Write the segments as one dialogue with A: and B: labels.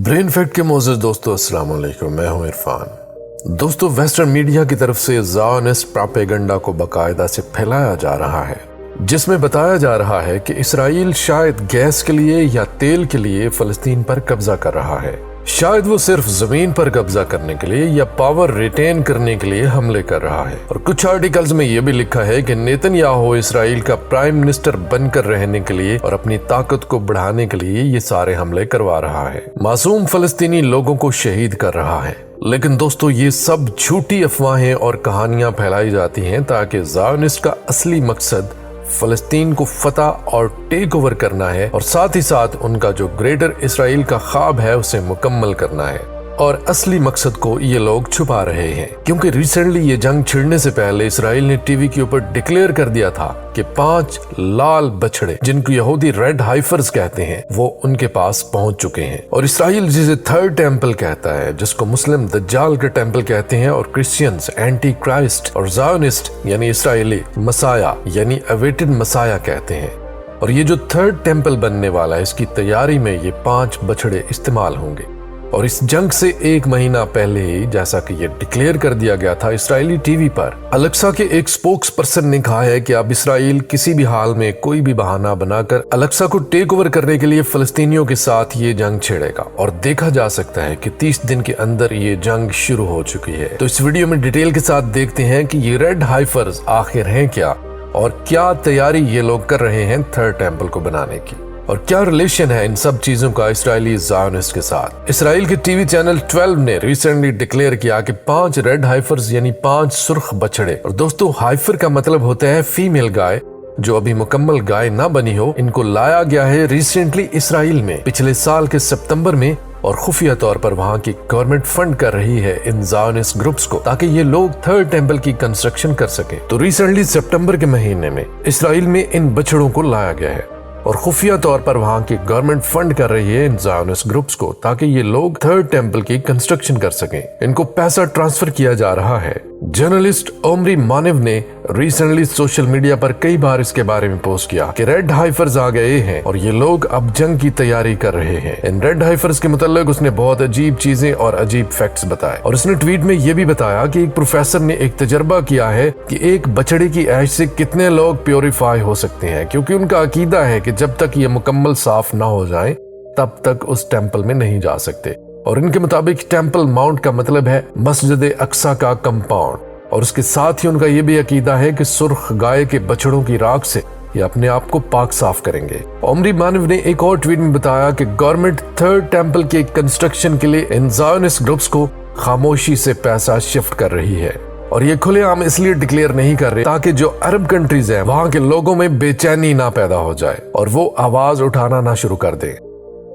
A: Brain fact के मोअज़्ज़ज़ दोस्तों, अस्सलाम वालेकुम। मैं हूं इरफान। दोस्तों, वेस्टर्न मीडिया की तरफ से ज़ायोनिस्ट प्रोपेगेंडा को बाकायदा से फैलाया जा रहा है, जिसमें बताया जा रहा है कि इसराइल शायद गैस के लिए या तेल के लिए फ़लस्तीन पर कब्जा कर रहा है। शायद वो सिर्फ जमीन पर कब्जा करने के लिए या पावर रिटेन करने के लिए हमले कर रहा है। और कुछ आर्टिकल्स में ये भी लिखा है कि नेतन्याहू इसराइल का प्राइम मिनिस्टर बनकर रहने के लिए और अपनी ताकत को बढ़ाने के लिए ये सारे हमले करवा रहा है, मासूम फलस्तीनी लोगों को शहीद कर रहा है। लेकिन दोस्तों, ये सब झूठी अफवाहें और कहानियां फैलाई जाती हैं ताकि ज़ायोनिस्ट का असली मकसद फलस्तीन को फतह और टेक ओवर करना है और साथ ही साथ उनका जो ग्रेटर इसराइल का ख्वाब है उसे मुकम्मल करना है। और असली मकसद को ये लोग छुपा रहे हैं, क्योंकि रिसेंटली ये जंग छिड़ने से पहले इसराइल ने टीवी के ऊपर डिक्लेयर कर दिया था कि 5 लाल बछड़े, जिनको यहूदी रेड हाइफर्स कहते हैं, वो उनके पास पहुंच चुके हैं। और इसराइल जिसे थर्ड टेम्पल कहता है, जिसको मुस्लिम दज्जाल के टेम्पल कहते हैं, और क्रिश्चियंस एंटी क्राइस्ट और ज़ायोनिस्ट यानी इसराइली मसाया यानी अवेटेड मसाया कहते हैं। और ये जो थर्ड टेम्पल बनने वाला है, इसकी तैयारी में ये 5 बछड़े इस्तेमाल होंगे। और इस जंग से 1 महीना पहले ही, जैसा कि ये डिक्लेयर कर दिया गया था इसराइली टीवी पर, अलेक्सा के एक स्पोक्स पर्सन ने कहा है कि अब इसराइल किसी भी हाल में कोई भी बहाना बनाकर अलेक्सा को टेक ओवर करने के लिए फलस्तीनियों के साथ ये जंग छेड़ेगा। और देखा जा सकता है कि 30 दिन के अंदर ये जंग शुरू हो चुकी है। तो इस वीडियो में डिटेल के साथ देखते हैं कि ये रेड हाइफर्स आखिर हैं क्या, और क्या तैयारी ये लोग कर रहे हैं थर्ड टेम्पल को बनाने की, और क्या रिलेशन है इन सब चीजों का इसराइली ज़ायोनिस्ट के साथ। इसराइल के टीवी चैनल 12 ने रिसेंटली डिक्लेयर किया कि 5 रेड हाइफर्स यानी 5 सुर्ख बछड़े, और दोस्तों हाइफर का मतलब होता है फीमेल गाय, जो अभी मुकम्मल गाय ना बनी हो, इनको लाया गया है रिसेंटली इसराइल में पिछले साल के सितंबर में। और खुफिया तौर पर वहाँ की गवर्नमेंट फंड कर रही है इन ज़ायोनिस्ट ग्रुप्स को, ताकि ये लोग थर्ड टेम्पल की कंस्ट्रक्शन कर सके। तो रिसेंटली सितंबर के महीने में इसराइल में इन बछड़ों को लाया गया है, और खुफिया तौर पर वहाँ की गवर्नमेंट फंड कर रही है इन ज़ायोनिस्ट ग्रुप्स को, ताकि ये लोग थर्ड टेम्पल की कंस्ट्रक्शन कर सकें। इनको पैसा ट्रांसफर किया जा रहा है। जर्नलिस्ट ओमरी मानिव ने रिसेंटली सोशल मीडिया पर कई बार इसके बारे में पोस्ट किया कि रेड हाइफर्स आ गए हैं और ये लोग अब जंग की तैयारी कर रहे हैं। इन रेड हाइफर्स के मुताल्लिक उसने बहुत अजीब चीजें और अजीब फैक्ट्स बताए, और उसने ट्वीट में ये भी बताया कि एक प्रोफेसर ने एक तजर्बा किया है कि एक बछड़े की ऐश से कितने लोग प्योरीफाई हो सकते हैं, क्योंकि उनका अकीदा है कि जब तक ये मुकम्मल साफ ना हो जाए तब तक उस टेम्पल में नहीं जा सकते। और इनके मुताबिक टेम्पल माउंट का मतलब है मस्जिद अक्सा का कंपाउंड, और उसके साथ ही उनका यह भी अकीदा है कि सुर्ख गाय के बछड़ों की राख से ये अपने आप को पाक साफ करेंगे। ओमरी मानिव ने एक और ट्वीट में बताया कि गवर्नमेंट थर्ड टेम्पल के कंस्ट्रक्शन के लिए इन ज़ायोनिस्ट ग्रुप्स को खामोशी से पैसा शिफ्ट कर रही है, और ये खुलेआम इसलिए डिक्लेयर नहीं कर रहे ताकि जो अरब कंट्रीज हैं वहां के लोगों में बेचैनी ना पैदा हो जाए और वो आवाज उठाना ना शुरू कर दें।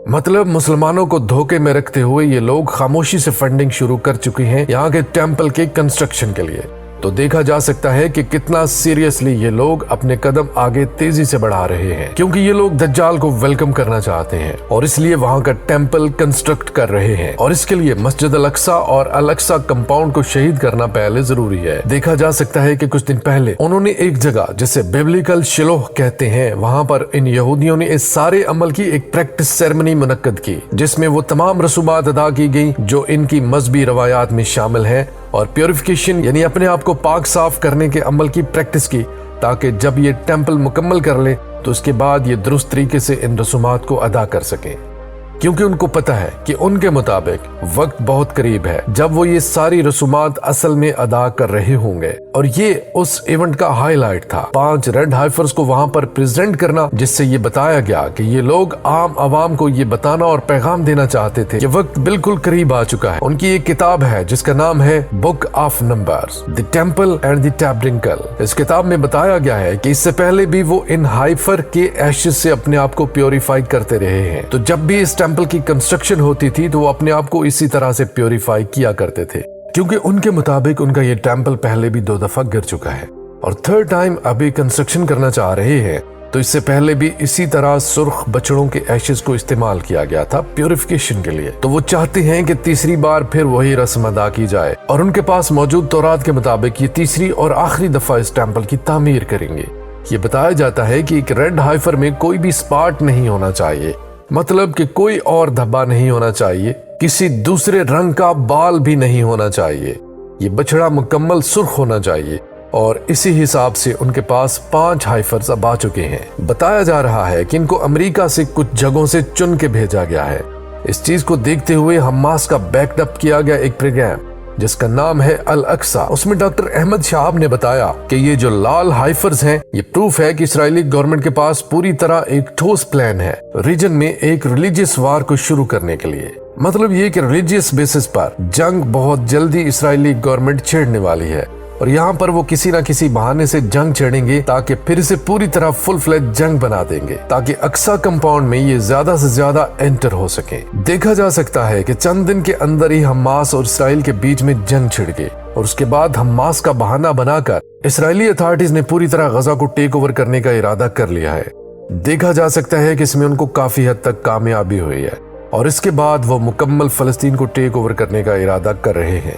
A: मतलब मुसलमानों को धोखे में रखते हुए ये लोग खामोशी से फंडिंग शुरू कर चुके हैं यहाँ के टेम्पल के कंस्ट्रक्शन के लिए। तो देखा जा सकता है कि कितना सीरियसली ये लोग अपने कदम आगे तेजी से बढ़ा रहे हैं, क्योंकि ये लोग दज्जाल को वेलकम करना चाहते हैं और इसलिए वहां का टेम्पल कंस्ट्रक्ट कर रहे हैं। और इसके लिए मस्जिद अल-अक्सा और अल-अक्सा कंपाउंड को शहीद करना पहले जरूरी है। देखा जा सकता है कि कुछ दिन पहले उन्होंने एक जगह जिसे बिब्लिकल शिलोह कहते हैं, वहां पर इन यहूदियों ने इस सारे अमल की एक प्रैक्टिस सेरेमनी मुनक्कद की, जिसमें वो तमाम रसूमात अदा की गई जो इनकी मजहबी रवायात में शामिल है, और प्योरिफिकेशन यानी अपने आप को पाक साफ करने के अमल की प्रैक्टिस की, ताकि जब ये टेम्पल मुकम्मल कर ले तो उसके बाद ये दुरुस्त तरीके से इन रसूमात को अदा कर सकें, क्योंकि उनको पता है कि उनके मुताबिक वक्त बहुत करीब है जब वो ये सारी रसूमात असल में अदा कर रहे होंगे। और ये उस इवेंट का हाईलाइट था, 5 रेड हाइफर्स को वहां पर प्रेजेंट करना, जिससे ये बताया गया कि ये लोग आम आवाम को ये बताना और पैगाम देना चाहते थे कि वक्त बिल्कुल करीब आ चुका है। उनकी एक किताब है जिसका नाम है book of numbers, the temple and the tabernacle. इस किताब में बताया गया है कि इससे पहले भी वो इन हाइफर के एशेस से अपने आप को प्योरीफाई करते रहे हैं। तो जब भी इस टेम्पल की कंस्ट्रक्शन होती थी तो वो अपने आप को इसी तरह से प्योरीफाई किया करते थे, क्योंकि उनके मुताबिक उनका ये टेम्पल पहले भी 2 दफा गिर चुका है और थर्ड टाइम अभी कंस्ट्रक्शन करना चाह रहे हैं। तो इससे पहले भी इसी तरह सुर्ख बछड़ों के एशेस को इस्तेमाल किया गया था प्योरिफिकेशन के लिए। तो वो चाहते हैं कि तीसरी बार फिर वही रस्म अदा की जाए, और उनके पास मौजूद तौरात के मुताबिक ये तीसरी और आखिरी दफा इस टेम्पल की तामीर करेंगे। ये बताया जाता है कि एक रेड हाइफर में कोई भी स्पार्ट नहीं होना चाहिए, मतलब कि कोई और धब्बा नहीं होना चाहिए, किसी दूसरे रंग का बाल भी नहीं होना चाहिए, ये बछड़ा मुकम्मल सुर्ख होना चाहिए। और इसी हिसाब से उनके पास 5 हाइफर्स अब आ चुके हैं। बताया जा रहा है कि इनको अमेरिका से कुछ जगहों से चुन के भेजा गया है। इस चीज को देखते हुए हमास का बैकअप किया गया एक प्रोग्राम जिसका नाम है अल अक्सा। उसमें डॉक्टर अहमद शाहब ने बताया कि ये जो लाल हाइफर्स हैं, ये प्रूफ है कि इस्राएली गवर्नमेंट के पास पूरी तरह एक ठोस प्लान है रीजन में एक रिलीजियस वार को शुरू करने के लिए। मतलब ये कि रिलीजियस बेसिस पर जंग बहुत जल्दी इस्राएली गवर्नमेंट छेड़ने वाली है और यहाँ पर वो किसी न किसी बहाने से जंग छेड़ेंगे ताकि फिर से पूरी तरह फुल फ्लेज जंग बना देंगे ताकि अक्सा कंपाउंड में ये ज्यादा से ज्यादा एंटर हो सके। देखा जा सकता है कि चंद दिन के अंदर ही हमास और इसराइल के बीच में जंग छिड़ गई और उसके बाद हमास का बहाना बनाकर इसराइली अथॉरिटीज ने पूरी तरह गजा को टेक ओवर करने का इरादा कर लिया है। देखा जा सकता है कि इसमें उनको काफी हद तक कामयाबी हुई है और इसके बाद वो मुकम्मल फलस्तीन को टेक ओवर करने का इरादा कर रहे हैं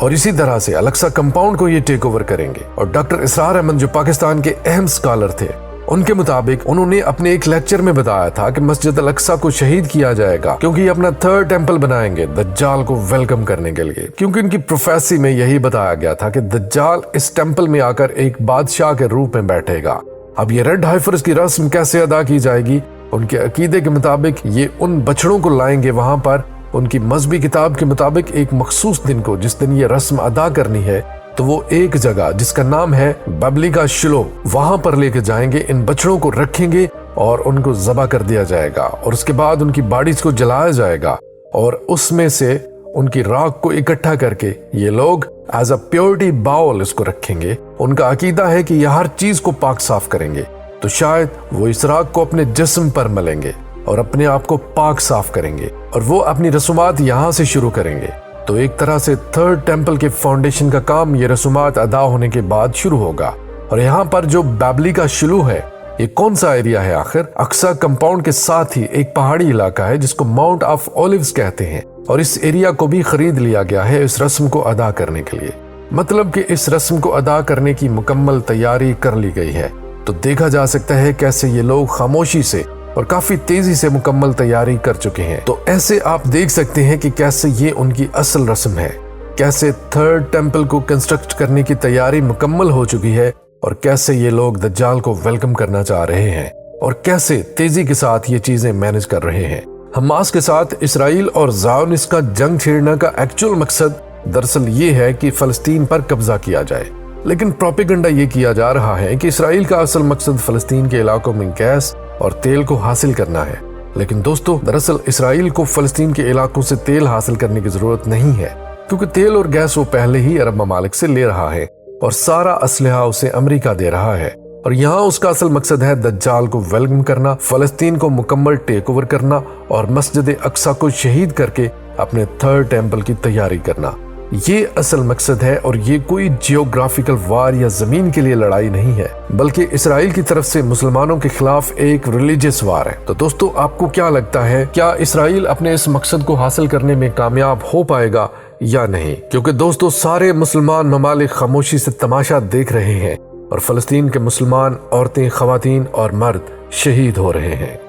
A: और इसी तरह से अल अक्सा कंपाउंड को ये टेक ओवर करेंगे। और डॉक्टर इसरार अहमद जो पाकिस्तान के अहम स्कॉलर थे, उनके मुताबिक उन्होंने अपने एक लेक्चर में बताया था कि मस्जिद अल अक्सा को शहीद किया जाएगा क्योंकि ये अपना 3rd टेंपल बनाएंगे दज्जाल को वेलकम करने के लिए, क्योंकि उनकी प्रोफेसी में यही बताया गया था कि दज्जाल इस टेंपल में आकर एक बादशाह के रूप में बैठेगा। अब ये रेड हाइफर्स की रस्म कैसे अदा की जाएगी? उनके अकीदे के मुताबिक ये उन बछड़ों को लाएंगे वहां पर उनकी मजहबी किताब के मुताबिक एक मखसूस दिन को, जिस दिन ये रस्म अदा करनी है, तो वो एक जगह जिसका नाम है बबली का शिलो, वहां पर लेके जाएंगे, इन बछड़ों को रखेंगे और उनको ज़बह कर दिया जाएगा और उसके बाद उनकी बॉडीज को जलाया जाएगा और उसमें से उनकी राख को इकट्ठा करके ये लोग एज अ प्योरिटी बाउल इसको रखेंगे। उनका अकीदा है कि यह हर चीज को पाक साफ करेंगे, तो शायद वो इस राख को अपने जिस्म पर मलेंगे और अपने आप को पाक साफ करेंगे और वो अपनी रसूमात यहाँ से शुरू करेंगे। तो एक तरह से 3rd टेंपल के फाउंडेशन का काम ये रसूमात अदा होने के बाद शुरू होगा। और यहाँ पर जो बैबली का शिलू है, ये कौन सा एरिया है आखिर? अक्सा कंपाउंड के साथ ही एक पहाड़ी इलाका है जिसको माउंट ऑफ ओलिव्स कहते हैं और इस एरिया को भी खरीद लिया गया है इस रस्म को अदा करने के लिए। मतलब कि इस रस्म को अदा करने की मुकम्मल तैयारी कर ली गई है। तो देखा जा सकता है कैसे ये लोग खामोशी से और काफी तेजी से मुकम्मल तैयारी कर चुके हैं। तो ऐसे आप देख सकते हैं कि कैसे ये उनकी असल रस्म है, कैसे 3rd टेंपल को कंस्ट्रक्ट करने की तैयारी मुकम्मल हो चुकी है और कैसे ये लोग दज्जाल को वेलकम करना चाह रहे हैं और कैसे तेजी के साथ ये चीजें मैनेज कर रहे हैं। हमास के साथ इसराइल और ज़ायोनिस्ट का जंग छेड़ने का एक्चुअल मकसद दरअसल ये है कि फलस्तीन पर कब्जा किया जाए, लेकिन प्रोपेगेंडा ये किया जा रहा है कि इसराइल का असल मकसद फलस्तीन के इलाकों में गैस और तेल को हासिल करना है। लेकिन दोस्तों, दरअसल इसराइल को फलस्तीन के इलाकों से तेल हासिल करने की जरूरत नहीं है क्योंकि तेल और गैस वो पहले ही अरब ममालिक से ले रहा है और सारा असलहा उसे अमेरिका दे रहा है और यहाँ उसका असल मकसद है दज्जाल को वेलकम करना, फलस्तीन को मुकम्मल टेक ओवर करना और मस्जिद अक्सा को शहीद करके अपने 3rd टेंपल की तैयारी करना। ये असल मकसद है और ये कोई जियोग्राफिकल वार या जमीन के लिए लड़ाई नहीं है, बल्कि इसराइल की तरफ से मुसलमानों के खिलाफ एक रिलीजियस वार है। तो दोस्तों, आपको क्या लगता है, क्या इसराइल अपने इस मकसद को हासिल करने में कामयाब हो पाएगा या नहीं? क्योंकि दोस्तों, सारे मुसलमान ममालिक खामोशी से तमाशा देख रहे हैं और फलस्तीन के मुसलमान औरतें, खवातीन और मर्द शहीद हो रहे हैं।